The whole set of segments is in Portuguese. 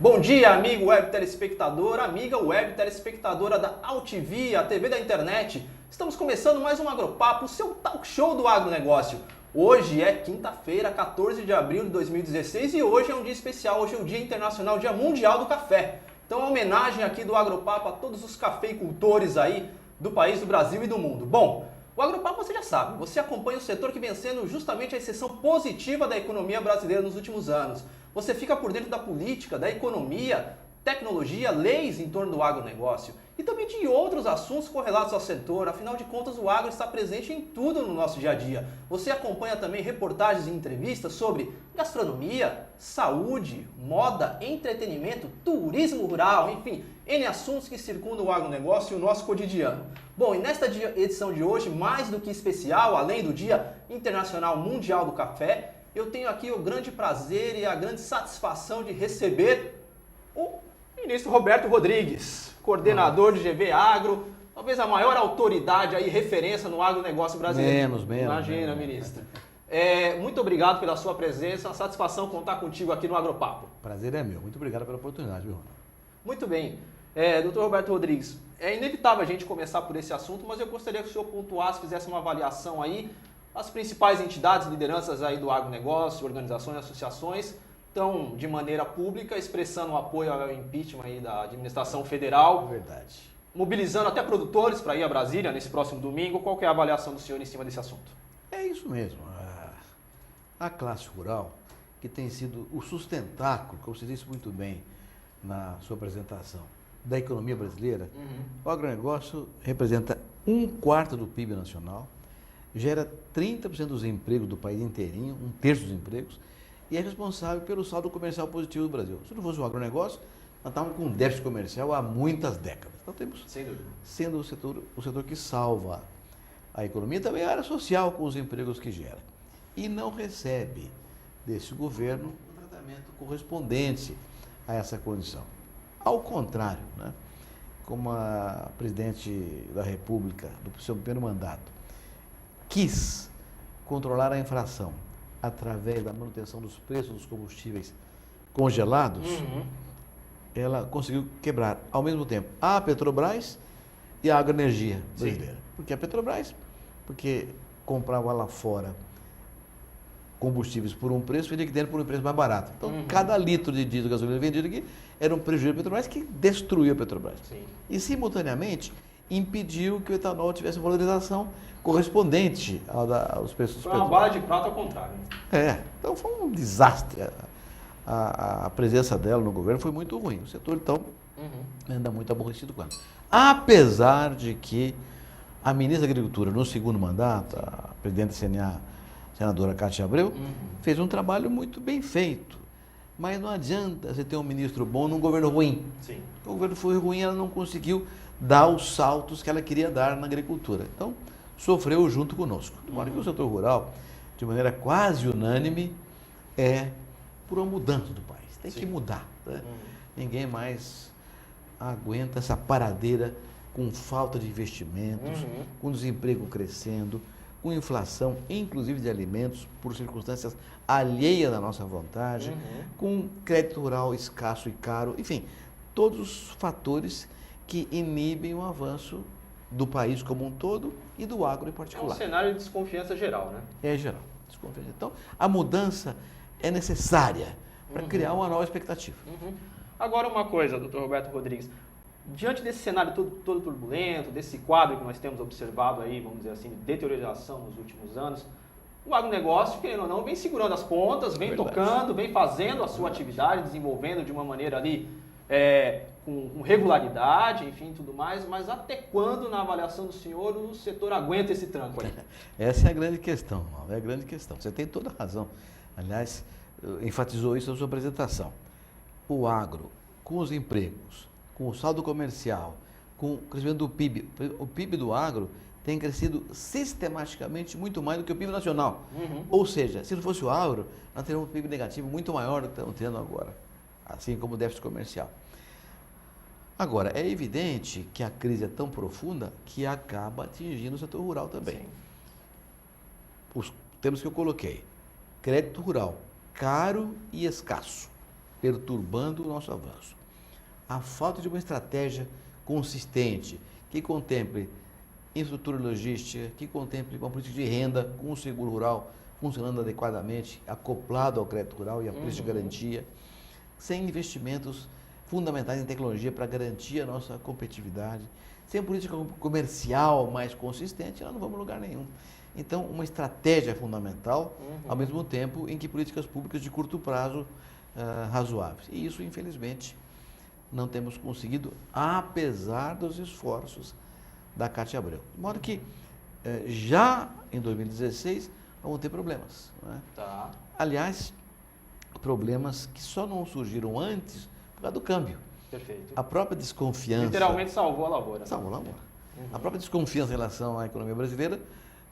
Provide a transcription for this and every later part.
Bom dia, amigo web telespectador, amiga web telespectadora da AltV, a TV da internet. Estamos começando mais um Agropapo, seu talk show do agronegócio. Hoje é quinta-feira, 14 de abril de 2016 e hoje é um dia especial, hoje é o Dia Internacional, Dia Mundial do Café. Então, uma homenagem aqui do Agropapo a todos os cafeicultores aí do país, do Brasil e do mundo. Bom, o Agropapo você já sabe, você acompanha o setor que vem sendo justamente a exceção positiva da economia brasileira nos últimos anos. Você fica por dentro da política, da economia, tecnologia, leis em torno do agronegócio e também de outros assuntos correlatos ao setor. Afinal de contas, o agro está presente em tudo no nosso dia a dia. Você acompanha também reportagens e entrevistas sobre gastronomia, saúde, moda, entretenimento, turismo rural, enfim, N assuntos que circundam o agronegócio e o nosso cotidiano. Bom, e nesta edição de hoje, mais do que especial, além do Dia Internacional Mundial do Café, eu tenho aqui o grande prazer e a grande satisfação de receber o ministro Roberto Rodrigues, coordenador de GV Agro, talvez a maior autoridade aí, referência no agronegócio brasileiro. Menos. Imagina, ministro. Muito obrigado pela sua presença, uma satisfação contar contigo aqui no Agropapo. Prazer é meu. Muito obrigado pela oportunidade, viu, Ronaldo? Muito bem. Doutor Roberto Rodrigues, é inevitável a gente começar por esse assunto, mas eu gostaria que o senhor pontuasse, fizesse uma avaliação aí. As principais entidades, lideranças aí do agronegócio, organizações, associações, estão de maneira pública expressando o apoio ao impeachment aí da administração federal. Verdade. Mobilizando até produtores para ir a Brasília nesse próximo domingo. Qual que é a avaliação do senhor em cima desse assunto? É isso mesmo. A classe rural, que tem sido o sustentáculo, como você disse muito bem na sua apresentação, da economia brasileira, o agronegócio representa 1/4 do PIB nacional, gera 30% dos empregos do país inteirinho, 1/3 dos empregos, e é responsável pelo saldo comercial positivo do Brasil. Se não fosse o agronegócio, nós estávamos com um déficit comercial há muitas décadas. Então temos, sendo o setor que salva a economia, também a área social com os empregos que gera. E não recebe desse governo um tratamento correspondente a essa condição. Ao contrário, né? Como a presidente da República, do seu primeiro mandato, quis controlar a inflação através da manutenção dos preços dos combustíveis congelados, ela conseguiu quebrar, ao mesmo tempo, a Petrobras e a agroenergia brasileira. Porque a Petrobras, porque comprava lá fora combustíveis por um preço, vendia aqui dentro por um preço mais barato. Então, cada litro de diesel gasolina vendido aqui era um prejuízo da Petrobras que destruiu a Petrobras. Sim. E, simultaneamente, impediu que o etanol tivesse valorização correspondente aos preços dos Foi uma bala de prata ao contrário. Então foi um desastre. A presença dela no governo foi muito ruim. O setor, então, anda muito aborrecido com ela. Apesar de que a ministra da Agricultura, no segundo mandato, a presidente do CNA, senadora Cátia Abreu, fez um trabalho muito bem feito. Mas não adianta você ter um ministro bom num governo ruim. Sim. O governo foi ruim, ela não conseguiu dar os saltos que ela queria dar na agricultura. Então, sofreu junto conosco. De modo que o setor rural, de maneira quase unânime, é por uma mudança do país. Tem que mudar. Né? Ninguém mais aguenta essa paradeira com falta de investimentos, com desemprego crescendo, com inflação, inclusive de alimentos, por circunstâncias alheias à nossa vontade, com crédito rural escasso e caro, enfim, todos os fatores que inibem o avanço do país como um todo e do agro em particular. É um cenário de desconfiança geral, né? É geral, desconfiança. Então, a mudança é necessária para criar uma nova expectativa. Agora uma coisa, doutor Roberto Rodrigues, diante desse cenário todo turbulento, desse quadro que nós temos observado aí, vamos dizer assim, de deterioração nos últimos anos, o agronegócio, querendo ou não, vem segurando as pontas, vem tocando, vem fazendo a sua atividade, desenvolvendo de uma maneira ali com regularidade, enfim, tudo mais, mas até quando, na avaliação do senhor, o setor aguenta esse tranco aí? Essa é a grande questão, é a grande questão. Você tem toda a razão. Aliás, enfatizou isso na sua apresentação. O agro, com os empregos, com o saldo comercial, com o crescimento do PIB, o PIB do agro tem crescido sistematicamente muito mais do que o PIB nacional. Ou seja, se não fosse o agro, nós teríamos um PIB negativo muito maior do que estamos tendo agora, assim como o déficit comercial. Agora, é evidente que a crise é tão profunda que acaba atingindo o setor rural também. Sim. Os termos que eu coloquei, crédito rural, caro e escasso. perturbando o nosso avanço. A falta de uma estratégia consistente que contemple infraestrutura logística, que contemple uma política de renda com o seguro rural funcionando adequadamente, acoplado ao crédito rural e à política de garantia, sem investimentos fundamentais em tecnologia para garantir a nossa competitividade, sem política comercial mais consistente, nós não vamos a lugar nenhum. Então, uma estratégia é fundamental, ao mesmo tempo em que políticas públicas de curto prazo razoáveis. E isso, infelizmente, não temos conseguido, apesar dos esforços da Cátia Abreu. De modo que, já em 2016, vamos ter problemas. Não é? Tá. Aliás, problemas que só não surgiram antes por causa do câmbio. Perfeito. A própria desconfiança... Literalmente salvou a lavoura. Salvou a lavoura. A própria desconfiança em relação à economia brasileira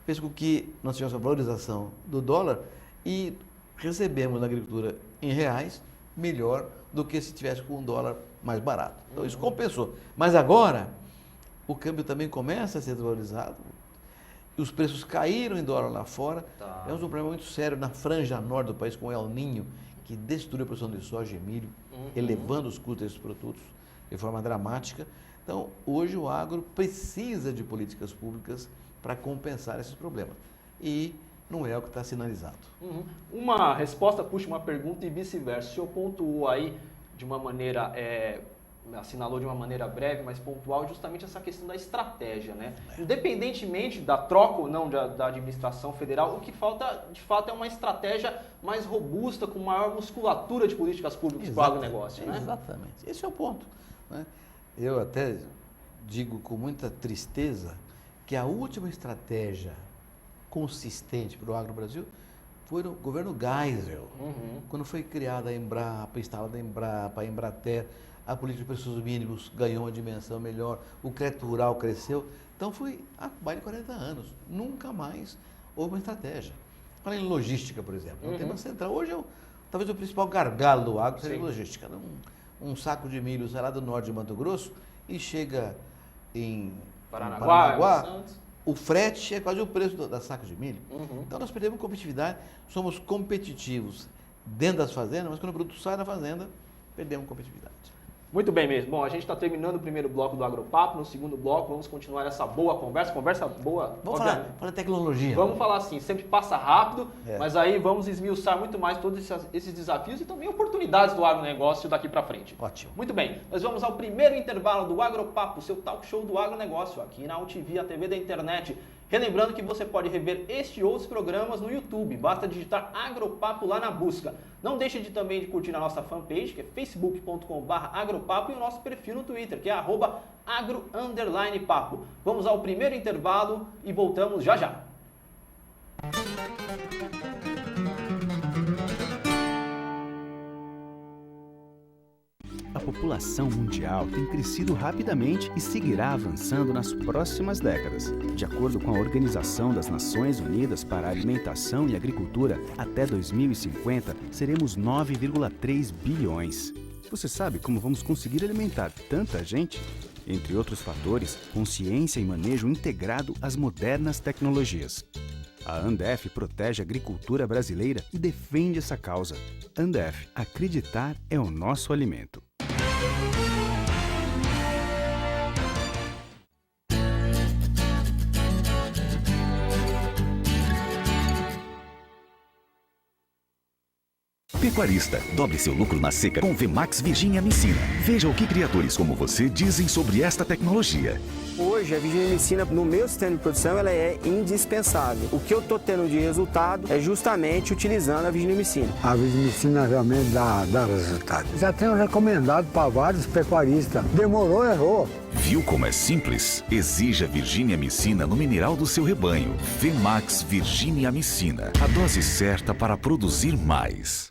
fez com que nós tivéssemos a valorização do dólar e recebemos na agricultura em reais melhor do que se tivesse com um dólar mais barato. Então isso compensou. Mas agora, o câmbio também começa a ser desvalorizado e os preços caíram em dólar lá fora. Tá. Temos um problema muito sério na franja norte do país com o El Niño, que destruiu a produção de soja e milho, elevando os custos desses produtos de forma dramática. Então, hoje o agro precisa de políticas públicas para compensar esses problemas. E não é o que está sinalizado. Uma resposta puxa uma pergunta e vice-versa. O senhor pontuou aí de uma maneira, assinalou de uma maneira breve, mas pontual, justamente essa questão da estratégia, né? Independentemente da troca ou não da administração federal, o que falta, de fato, é uma estratégia mais robusta, com maior musculatura de políticas públicas para o agronegócio, né? Exatamente. Esse é o ponto, né? Eu até digo com muita tristeza que a última estratégia consistente para o agro Brasil foi no governo Geisel, quando foi criada a Embrapa, instalada a Embrapa, a Embrater, a política de preços mínimos ganhou uma dimensão melhor, o crédito rural cresceu. Então foi há mais de 40 anos, nunca mais houve uma estratégia. Fala em logística, por exemplo, é um tema central. Hoje, talvez o principal gargalo do agro seja a logística. Um saco de milho sai lá do norte de Mato Grosso e chega em Paranaguá, o frete é quase o preço da saca de milho. Então nós perdemos competitividade, somos competitivos dentro das fazendas, mas quando o produto sai da fazenda, perdemos competitividade. Muito bem mesmo. Bom, a gente está terminando o primeiro bloco do Agropapo. No segundo bloco, vamos continuar essa boa conversa. Conversa boa. Vamos falar de tecnologia. Vamos falar assim, sempre passa rápido, mas aí vamos esmiuçar muito mais todos esses desafios e também oportunidades do agronegócio daqui para frente. Ótimo. Muito bem, nós vamos ao primeiro intervalo do Agropapo, seu talk show do agronegócio, aqui na UTV, a TV da internet. Relembrando que você pode rever este e outros programas no YouTube, basta digitar Agropapo lá na busca. Não deixe também de curtir a nossa fanpage, que é facebook.com/agropapo, e o nosso perfil no Twitter, que é @agro_papo. Vamos ao primeiro intervalo e voltamos já já. A população mundial tem crescido rapidamente e seguirá avançando nas próximas décadas. De acordo com a Organização das Nações Unidas para a Alimentação e Agricultura, até 2050 seremos 9,3 bilhões. Você sabe como vamos conseguir alimentar tanta gente? Entre outros fatores, consciência e manejo integrado às modernas tecnologias. A Andef protege a agricultura brasileira e defende essa causa. Andef, acreditar é o nosso alimento. Pecuarista, dobre seu lucro na seca com Vmax Virginia Amicina. Veja o que criadores como você dizem sobre esta tecnologia. Hoje, a Virginia Amicina, no meu sistema de produção, ela é indispensável. O que eu estou tendo de resultado é justamente utilizando a Virginia Amicina. A Virginia Amicina realmente dá resultado. Já tenho recomendado para vários pecuaristas. Demorou, errou. Viu como é simples? Exija Virginia Amicina no mineral do seu rebanho. Vmax Virginia Amicina. A dose certa para produzir mais.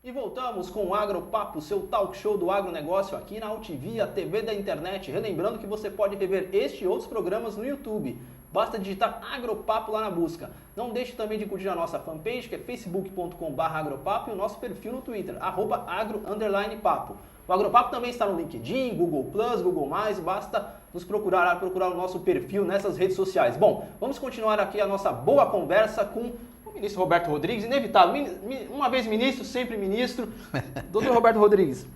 E voltamos com o Agropapo, seu talk show do agronegócio aqui na UTV, a TV da internet. Relembrando que você pode rever este e outros programas no YouTube. Basta digitar Agropapo lá na busca. Não deixe também de curtir a nossa fanpage, que é facebook.com/agropapo, e o nosso perfil no Twitter, @agro_papo. O Agropapo também está no LinkedIn, Google+, Google+, basta nos procurar o nosso perfil nessas redes sociais. Bom, vamos continuar aqui a nossa boa conversa com o ministro Roberto Rodrigues, inevitável, uma vez ministro, sempre ministro. Doutor Roberto Rodrigues,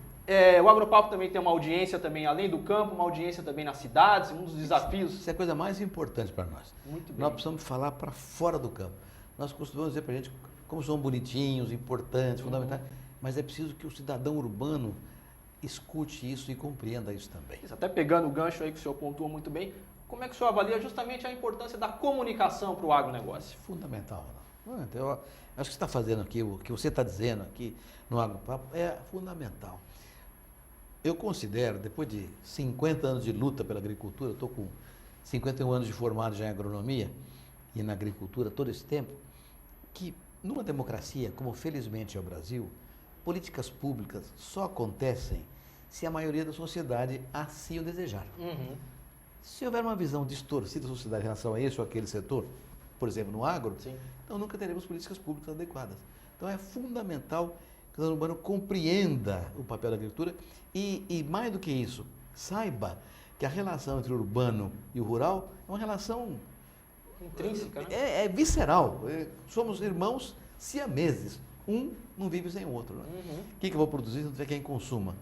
o Agropapo também tem uma audiência também além do campo, uma audiência também nas cidades, um dos desafios. Isso é a coisa mais importante para nós. Muito bem. Nós precisamos falar para fora do campo. Nós costumamos dizer para a gente como são bonitinhos, importantes, fundamentais, mas é preciso que o cidadão urbano escute isso e compreenda isso também. Até pegando o gancho aí que o senhor pontuou muito bem, como é que o senhor avalia justamente a importância da comunicação para o agronegócio? Fundamental. Não. Eu acho que você está fazendo aqui, o que você está dizendo aqui no Agropapo é fundamental. Eu considero, depois de 50 anos de luta pela agricultura, eu estou com 51 anos de formado já em agronomia e na agricultura todo esse tempo, que numa democracia, como felizmente é o Brasil, políticas públicas só acontecem se a maioria da sociedade assim o desejar. Se houver uma visão distorcida da sociedade em relação a esse ou aquele setor, por exemplo, no agro, então nunca teremos políticas públicas adequadas. Então é fundamental que o cidadão urbano compreenda o papel da agricultura e mais do que isso, saiba que a relação entre o urbano e o rural é uma relação intrínseca, né? É visceral. Somos irmãos siameses. Um não vive sem o outro. Né? O que eu vou produzir se não tiver quem consuma?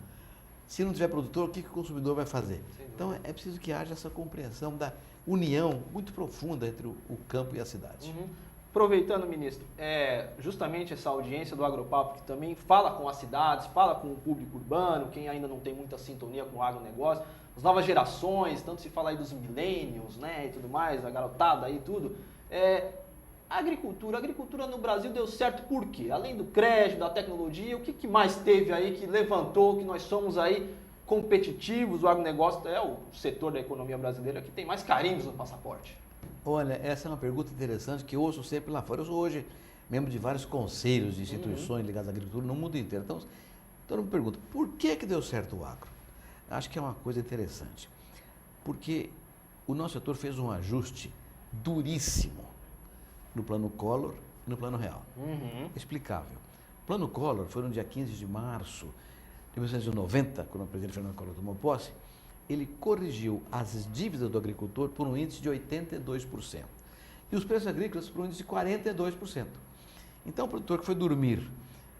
Se não tiver produtor, o que o consumidor vai fazer? Então é preciso que haja essa compreensão da união muito profunda entre o campo e a cidade. Aproveitando, ministro, justamente essa audiência do Agropapo, que também fala com as cidades, fala com o público urbano, quem ainda não tem muita sintonia com o agronegócio, as novas gerações, tanto se fala aí dos millennials, né, e tudo mais, a garotada aí e tudo. A agricultura no Brasil deu certo por quê? Além do crédito, da tecnologia, o que mais teve aí que levantou, que nós somos aí competitivos? O agronegócio é o setor da economia brasileira que tem mais carimbos no passaporte. Olha, essa é uma pergunta interessante que eu ouço sempre lá fora. Eu sou hoje membro de vários conselhos de instituições ligadas à agricultura no mundo inteiro. Então, todo mundo pergunta, por que deu certo o agro? Acho que é uma coisa interessante. Porque o nosso setor fez um ajuste duríssimo no plano Collor e no plano Real. Explicável. O plano Collor foi no dia 15 de março de 1990, quando o presidente Fernando Collor tomou posse, ele corrigiu as dívidas do agricultor por um índice de 82%. E os preços agrícolas por um índice de 42%. Então, o produtor que foi dormir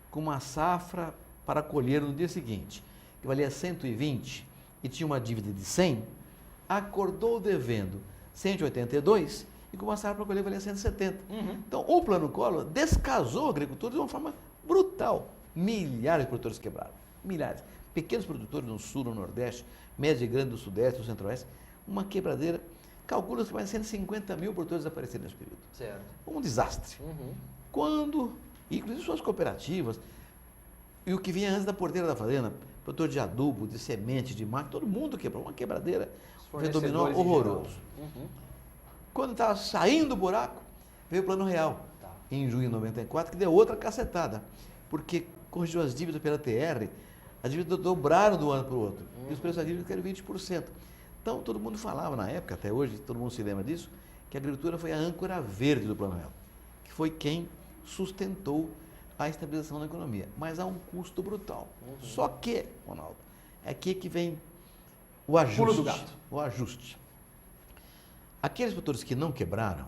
com uma safra para colher no dia seguinte, que valia 120 e tinha uma dívida de 100, acordou devendo 182 e com uma safra para colher valia 170. Então, o plano Collor descasou o agricultor de uma forma brutal. Milhares de produtores quebraram. Milhares. Pequenos produtores no sul, no nordeste, médio e grande do sudeste, do centro-oeste, uma quebradeira. Calcula-se que mais de 150 mil produtores desapareceram nesse período. Certo. Um desastre. Quando, inclusive suas cooperativas, e o que vinha antes da porteira da fazenda, produtor de adubo, de semente, de máquina, todo mundo quebrou, uma quebradeira, um dominó horroroso. Quando estava saindo do buraco, veio o Plano Real, em junho de 94, que deu outra cacetada, porque corrigiu as dívidas pela TR, as dívidas dobraram de um ano para o outro, e os preços da dívida caíram 20%. Então, todo mundo falava na época, até hoje, todo mundo se lembra disso, que a agricultura foi a âncora verde do Plano Real, que foi quem sustentou a estabilização da economia, mas a um custo brutal. Só que, Ronaldo, é aqui que vem o ajuste. Pulo do gato. O ajuste. Aqueles produtores que não quebraram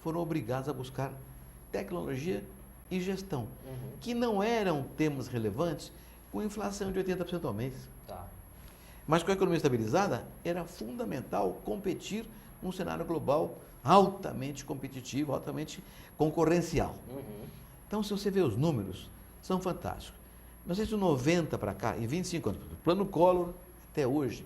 foram obrigados a buscar tecnologia e gestão, que não eram temas relevantes com inflação de 80% ao mês. Mas com a economia estabilizada, era fundamental competir num cenário global altamente competitivo, altamente concorrencial. Então, se você vê os números, são fantásticos. Nós temos de 90 para cá, em 25 anos, plano Collor até hoje,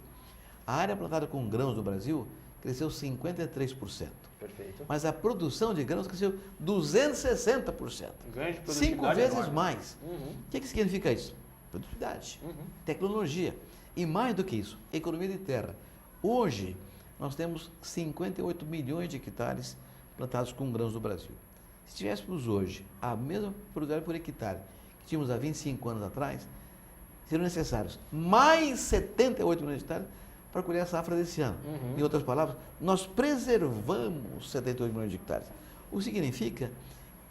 a área plantada com grãos no Brasil cresceu 53%. Perfeito. Mas a produção de grãos cresceu 260%. Ganho de produtividade 5 vezes enorme. mais. O que significa isso? Produtividade, tecnologia. E mais do que isso, economia de terra. Hoje, nós temos 58 milhões de hectares plantados com grãos no Brasil. Se tivéssemos hoje a mesma produtividade por hectare que tínhamos há 25 anos atrás, seriam necessários mais 78 milhões de hectares para colher a safra desse ano. Em outras palavras, nós preservamos 78 milhões de hectares. O que significa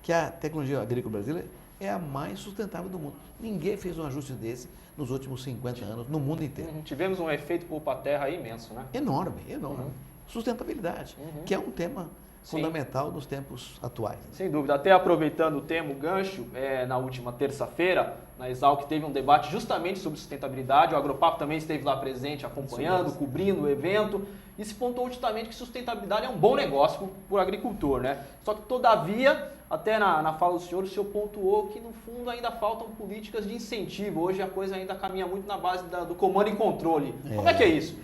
que a tecnologia agrícola brasileira é a mais sustentável do mundo. Ninguém fez um ajuste desse nos últimos 50 anos, no mundo inteiro. Tivemos um efeito poupa-terra imenso, né? Enorme, enorme. Sustentabilidade, que é um tema fundamental nos tempos atuais. Sem dúvida. Até aproveitando o tema, o gancho, na última terça-feira, na Exalc teve um debate justamente sobre sustentabilidade. O Agropapo também esteve lá presente, acompanhando, cobrindo o evento. E se pontuou justamente que sustentabilidade é um bom negócio para o agricultor, né? Só que, todavia, até na fala do senhor, o senhor pontuou que, no fundo, ainda faltam políticas de incentivo. Hoje a coisa ainda caminha muito na base do comando e controle. Como é que é isso?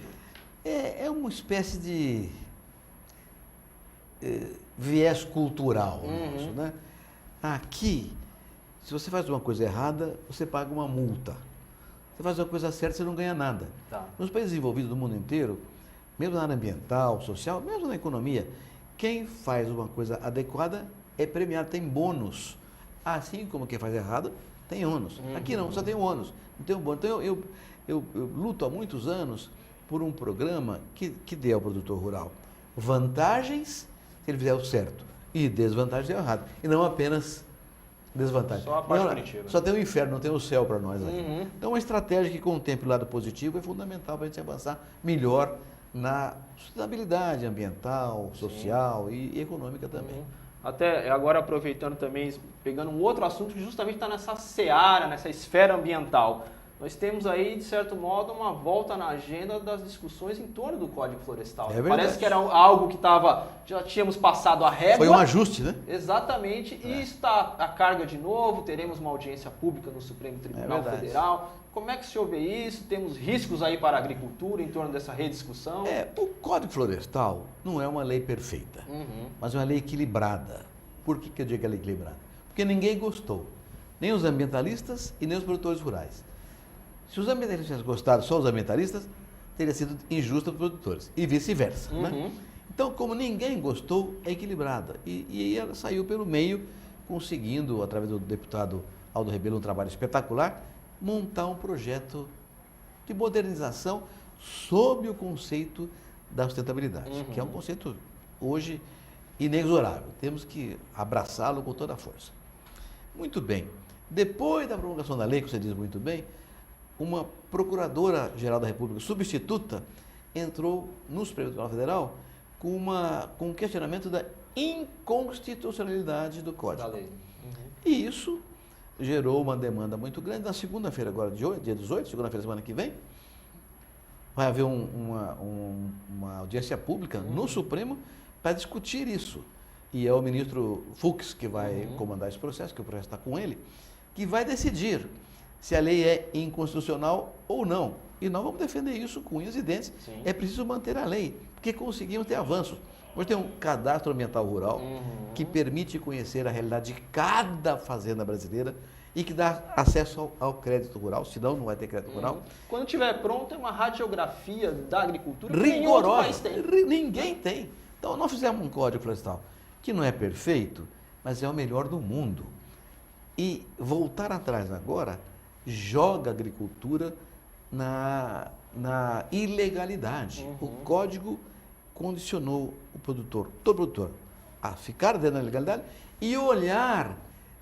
É uma espécie de viés cultural nosso, né? Aqui, se você faz uma coisa errada, você paga uma multa. Você faz uma coisa certa, você não ganha nada. Nos países desenvolvidos do mundo inteiro, mesmo na área ambiental, social, mesmo na economia, quem faz uma coisa adequada é premiado, tem bônus. Assim como quem faz errado tem ônus. Aqui não, só tem ônus, não tem um bônus. Então eu luto há muitos anos por um programa que dê ao produtor rural vantagens se ele fizer o certo e desvantagens se fizer o errado. E não apenas desvantagens. Só a parte positiva. Só tem o inferno, não tem o céu para nós aqui. Então uma estratégia que contemple o lado positivo é fundamental para a gente avançar melhor na sustentabilidade ambiental, social e econômica também. Até agora aproveitando também, pegando um outro assunto que justamente está nessa seara, nessa esfera ambiental. Nós temos aí, de certo modo, uma volta na agenda das discussões em torno do Código Florestal. Parece que era algo que já tínhamos passado a régua. Foi um ajuste, né? Exatamente, e está a carga de novo, teremos uma audiência pública no Supremo Tribunal Federal. Como é que o senhor vê isso? Temos riscos aí para a agricultura em torno dessa rediscussão? O Código Florestal não é uma lei perfeita, mas é uma lei equilibrada. Por que eu digo que ela é equilibrada? Porque ninguém gostou, nem os ambientalistas e nem os produtores rurais. Se os ambientalistas tivessem gostado só os ambientalistas, teria sido injusto para os produtores, e vice-versa. Né? Então, como ninguém gostou, é equilibrada. E ela saiu pelo meio, conseguindo, através do deputado Aldo Rebelo, um trabalho espetacular, montar um projeto de modernização sob o conceito da sustentabilidade, que é um conceito hoje inexorável. Temos que abraçá-lo com toda a força. Muito bem. Depois da promulgação da lei, que você diz muito bem, uma Procuradora-Geral da República substituta entrou no Supremo Tribunal Federal com um questionamento da inconstitucionalidade do Código. Da lei. E isso gerou uma demanda muito grande. Na segunda-feira, agora, dia 18, segunda-feira, semana que vem, vai haver uma audiência pública no Supremo para discutir isso. E é o ministro Fux que vai comandar esse processo, que o processo está com ele, que vai decidir se a lei é inconstitucional ou não. E nós vamos defender isso com unhas e dentes. É preciso manter a lei, porque conseguimos ter avanços. Hoje tem um cadastro ambiental rural que permite conhecer a realidade de cada fazenda brasileira e que dá acesso ao crédito rural, senão não vai ter crédito rural. Quando estiver pronto, é uma radiografia da agricultura que rigorosa. nenhum outro país tem. Ninguém tem. Então, nós fizemos um Código Florestal que não é perfeito, mas é o melhor do mundo. E voltar atrás agora joga a agricultura na ilegalidade. O Código condicionou o produtor, todo produtor, a ficar dentro da legalidade e olhar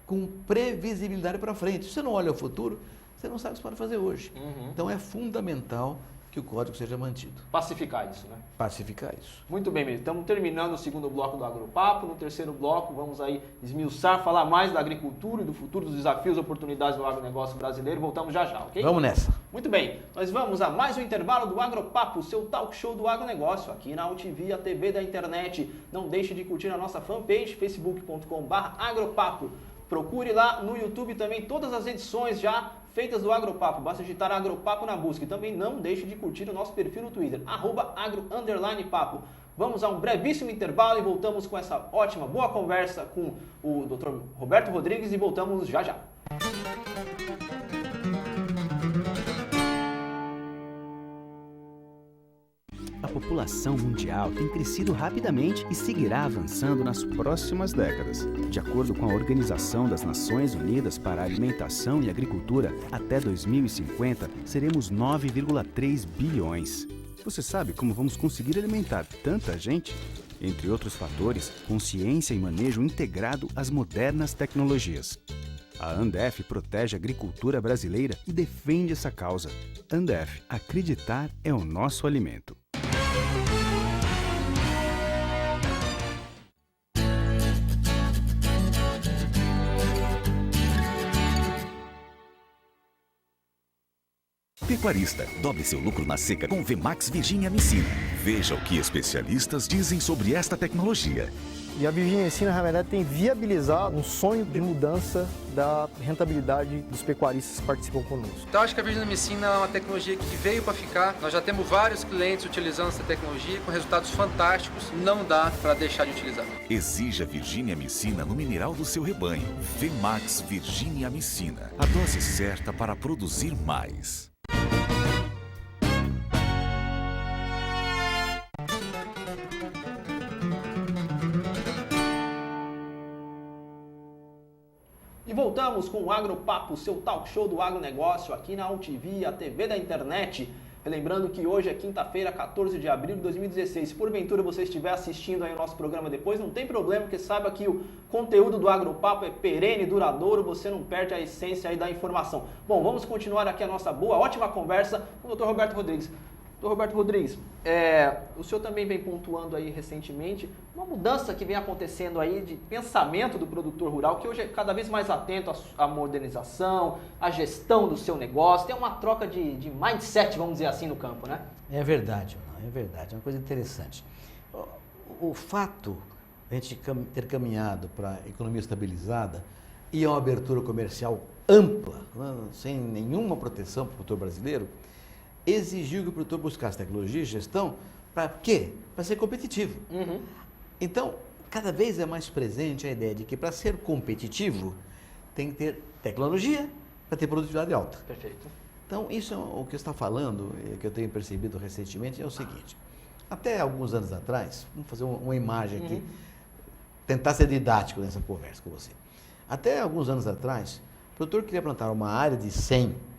com previsibilidade para frente. Se você não olha o futuro, você não sabe o que você pode fazer hoje. Então é fundamental que o Código seja mantido. Pacificar isso, né? Pacificar isso. Muito bem, Milton. Estamos terminando o segundo bloco do Agropapo. No terceiro bloco, vamos aí esmiuçar, falar mais da agricultura e do futuro, dos desafios e oportunidades do agronegócio brasileiro. Voltamos já, ok? Vamos nessa. Muito bem. Nós vamos a mais um intervalo do Agropapo, seu talk show do agronegócio, aqui na UTV, a TV da internet. Não deixe de curtir a nossa fanpage, facebook.com/agropapo. Procure lá no YouTube também todas as edições já feitas do Agropapo. Basta digitar Agropapo na busca. E também não deixe de curtir o nosso perfil no Twitter, @agro_papo. Vamos a um brevíssimo intervalo e voltamos com essa ótima, boa conversa com o Dr. Roberto Rodrigues e voltamos já já. A população mundial tem crescido rapidamente e seguirá avançando nas próximas décadas. De acordo com a Organização das Nações Unidas para a Alimentação e Agricultura, até 2050 seremos 9,3 bilhões. Você sabe como vamos conseguir alimentar tanta gente? Entre outros fatores, consciência e manejo integrado às modernas tecnologias. A Andef protege a agricultura brasileira e defende essa causa. Andef, acreditar é o nosso alimento. Pecuarista, dobre seu lucro na seca com Vemax Virginia Amicina. Veja o que especialistas dizem sobre esta tecnologia. E a Virginia Amicina, na verdade, tem viabilizado um sonho de mudança da rentabilidade dos pecuaristas que participam conosco. Então, acho que a Virginia Amicina é uma tecnologia que veio para ficar. Nós já temos vários clientes utilizando essa tecnologia com resultados fantásticos. Não dá para deixar de utilizar. Exija Virginia Amicina no mineral do seu rebanho. Vemax Virginia Amicina. A dose certa para produzir mais. E voltamos com o Agropapo, seu talk show do agronegócio aqui na UTV, a TV da internet. Lembrando que hoje é quinta-feira, 14 de abril de 2016. Se porventura você estiver assistindo aí o nosso programa depois, não tem problema, porque saiba que o conteúdo do Agropapo é perene, duradouro, você não perde a essência aí da informação. Bom, vamos continuar aqui a nossa boa, ótima conversa com o Dr. Roberto Rodrigues. Dr. Roberto Rodrigues, o senhor também vem pontuando aí recentemente uma mudança que vem acontecendo aí de pensamento do produtor rural, que hoje é cada vez mais atento à modernização, à gestão do seu negócio, tem uma troca de mindset, vamos dizer assim, no campo, né? É verdade, é verdade, é uma coisa interessante. O fato de a gente ter caminhado para a economia estabilizada e uma abertura comercial ampla, né, sem nenhuma proteção para o produtor brasileiro, exigiu que o produtor buscasse tecnologia e gestão para quê? Para ser competitivo. Uhum. Então, cada vez é mais presente a ideia de que para ser competitivo tem que ter tecnologia para ter produtividade alta. Perfeito. Então, isso é o que você está falando, que eu tenho percebido recentemente, é o seguinte. Até alguns anos atrás, vamos fazer uma imagem aqui, tentar ser didático nessa conversa com você. Até alguns anos atrás, o produtor queria plantar uma área de 100,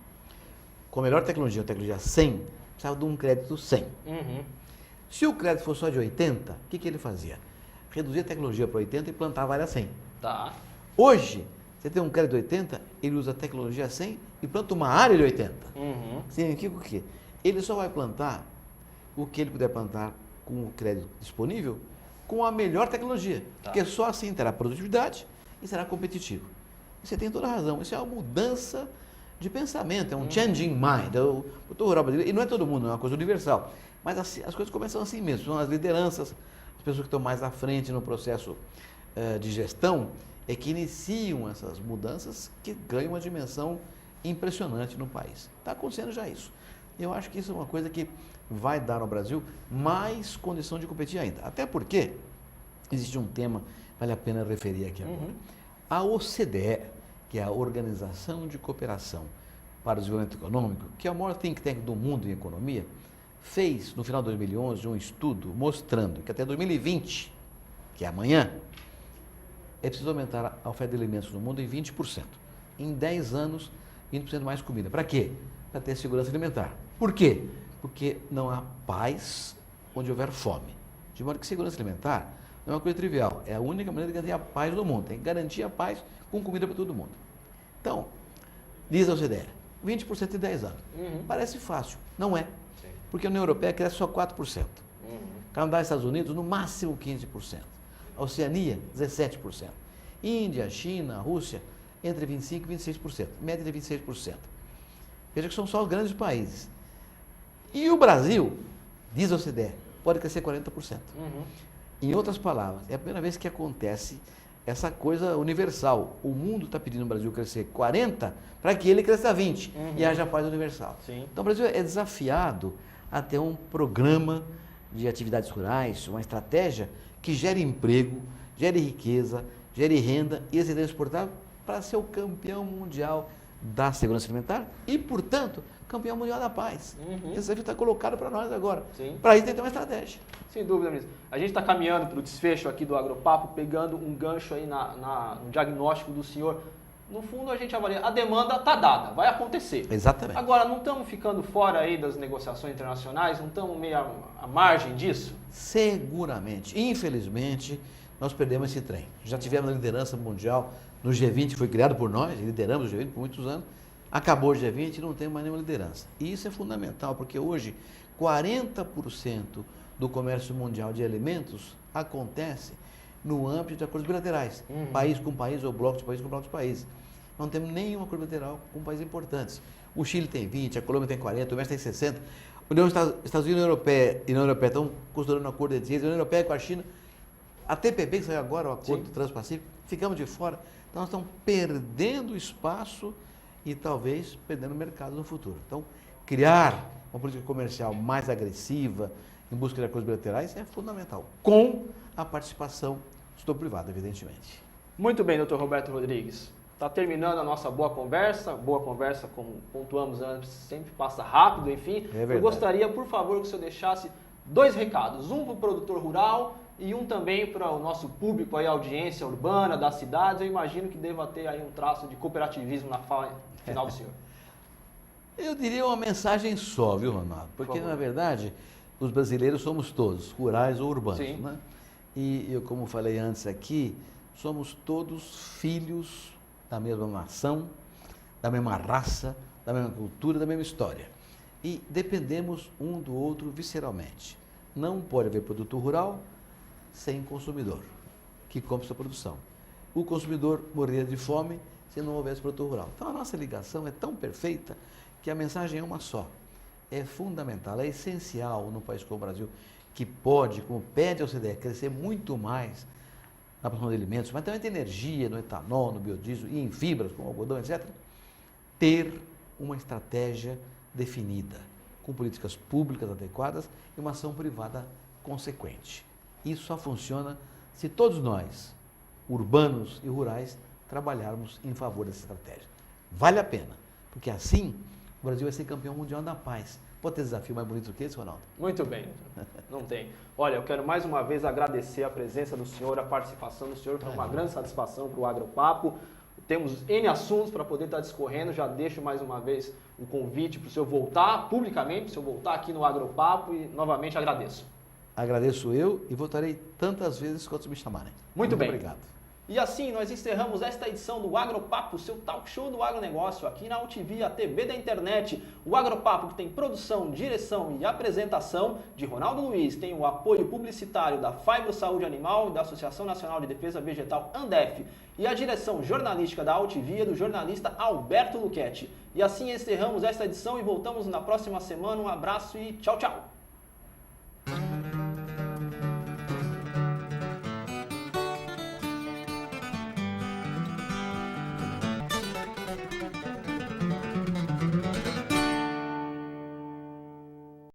com a melhor tecnologia, a tecnologia 100, precisava de um crédito 100. Uhum. Se o crédito fosse só de 80, o que ele fazia? Reduzia a tecnologia para 80 e plantava a área 100. Tá. Hoje, você tem um crédito de 80, ele usa a tecnologia 100 e planta uma área de 80. Uhum. Significa o quê? Ele só vai plantar o que ele puder plantar com o crédito disponível com a melhor tecnologia. Tá. Porque só assim terá produtividade e será competitivo. E você tem toda a razão. Isso é uma mudança de pensamento, é um changing mind. O produtor rural brasileiro, e não é todo mundo, é uma coisa universal. Mas assim, as coisas começam assim mesmo. São as lideranças, as pessoas que estão mais à frente no processo de gestão, é que iniciam essas mudanças que ganham uma dimensão impressionante no país. Está acontecendo já isso. Eu acho que isso é uma coisa que vai dar ao Brasil mais condição de competir ainda. Até porque existe um tema, vale a pena referir aqui agora. A OCDE, que é a Organização de Cooperação para o Desenvolvimento Econômico, que é o maior think tank do mundo em economia, fez, no final de 2011, um estudo mostrando que até 2020, que é amanhã, é preciso aumentar a oferta de alimentos no mundo em 20%. Em 10 anos, 20% mais comida. Para quê? Para ter segurança alimentar. Por quê? Porque não há paz onde houver fome. De modo que segurança alimentar não é uma coisa trivial. É a única maneira de garantir a paz do mundo. Tem que garantir a paz com comida para todo mundo. Então, diz a OCDE, 20% em 10 anos. Parece fácil. Não é. Sim. Porque a União Europeia cresce só 4%. Canadá e Estados Unidos, no máximo 15%. A Oceania, 17%. Índia, China, Rússia, entre 25% e 26%. Média de 26%. Veja que são só os grandes países. E o Brasil, diz a OCDE, pode crescer 40%. Em outras palavras, é a primeira vez que acontece essa coisa universal. O mundo está pedindo o Brasil crescer 40% para que ele cresça 20% e haja paz universal. Sim. Então o Brasil é desafiado a ter um programa de atividades rurais, uma estratégia que gere emprego, gere riqueza, gere renda e excedente exportável para ser o campeão mundial da segurança alimentar e, portanto, campeão mundial da paz. Esse desafio está colocado para nós agora. Para isso tem que ter uma estratégia. Sem dúvida mesmo. A gente está caminhando para o desfecho aqui do Agropapo, pegando um gancho aí no diagnóstico do senhor. no fundo a gente avalia, a demanda está dada, vai acontecer. Exatamente. Agora, não estamos ficando fora aí das negociações internacionais, não estamos meio à margem disso? Seguramente. Infelizmente, nós perdemos esse trem. Já tivemos a liderança mundial no G20, que foi criado por nós, lideramos o G20 por muitos anos. Acabou o G20 e não tem mais nenhuma liderança. E isso é fundamental, porque hoje 40% do comércio mundial de alimentos acontece no âmbito de acordos bilaterais, país com país ou bloco de país com bloco de país. Não temos nenhum acordo bilateral com países importantes. O Chile tem 20, a Colômbia tem 40, o México tem 60. Estados Unidos e a União Europeia estão costurando um acordo entre eles, a União Europeia com a China. A TPP, que saiu agora, o Acordo do Transpacífico, ficamos de fora. Então, nós estamos perdendo espaço e talvez perdendo mercado no futuro. Então, criar uma política comercial mais agressiva em busca de acordos bilaterais é fundamental, com a participação do setor privado, evidentemente. Muito bem, Dr. Roberto Rodrigues. Está terminando a nossa boa conversa, como pontuamos antes, sempre passa rápido, enfim. É verdade. Eu gostaria, por favor, que o senhor deixasse 2 recados, um para o produtor rural e um também para o nosso público, aí, a audiência urbana das cidades. Eu imagino que deva ter aí um traço de cooperativismo na fala final do senhor. Eu diria uma mensagem só, viu, Ronaldo? Porque, na verdade, os brasileiros somos todos, rurais ou urbanos, Sim. né? E eu, como falei antes aqui, somos todos filhos da mesma nação, da mesma raça, da mesma cultura, da mesma história. E dependemos um do outro visceralmente. Não pode haver produto rural sem consumidor, que compra sua produção. O consumidor morreria de fome se não houvesse produto rural. Então a nossa ligação é tão perfeita que a mensagem é uma só. É fundamental, é essencial num país como o Brasil, que pode, como pede a OCDE, crescer muito mais na produção de alimentos, mas também tem energia, no etanol, no biodiesel e em fibras, como algodão, etc., ter uma estratégia definida, com políticas públicas adequadas e uma ação privada consequente. Isso só funciona se todos nós, urbanos e rurais, trabalharmos em favor dessa estratégia. Vale a pena, porque assim o Brasil vai ser campeão mundial da paz. Pode ter desafio mais bonito do que esse, Ronaldo? Muito bem, não tem. Olha, eu quero mais uma vez agradecer a presença do senhor, a participação do senhor, foi uma grande satisfação para o Agropapo. Temos N assuntos para poder estar discorrendo, já deixo mais uma vez o convite para o senhor voltar publicamente, para o senhor voltar aqui no Agropapo e novamente agradeço. Agradeço eu e voltarei tantas vezes quanto me chamarem. Muito bem. Obrigado. E assim nós encerramos esta edição do Agropapo, seu talk show do agronegócio, aqui na UTV, a TV da internet. O Agropapo, que tem produção, direção e apresentação de Ronaldo Luiz, tem o apoio publicitário da Fibro Saúde Animal e da Associação Nacional de Defesa Vegetal, ANDEF, e a direção jornalística da UTV é do jornalista Alberto Luchetti. E assim encerramos esta edição e voltamos na próxima semana. Um abraço e tchau, tchau!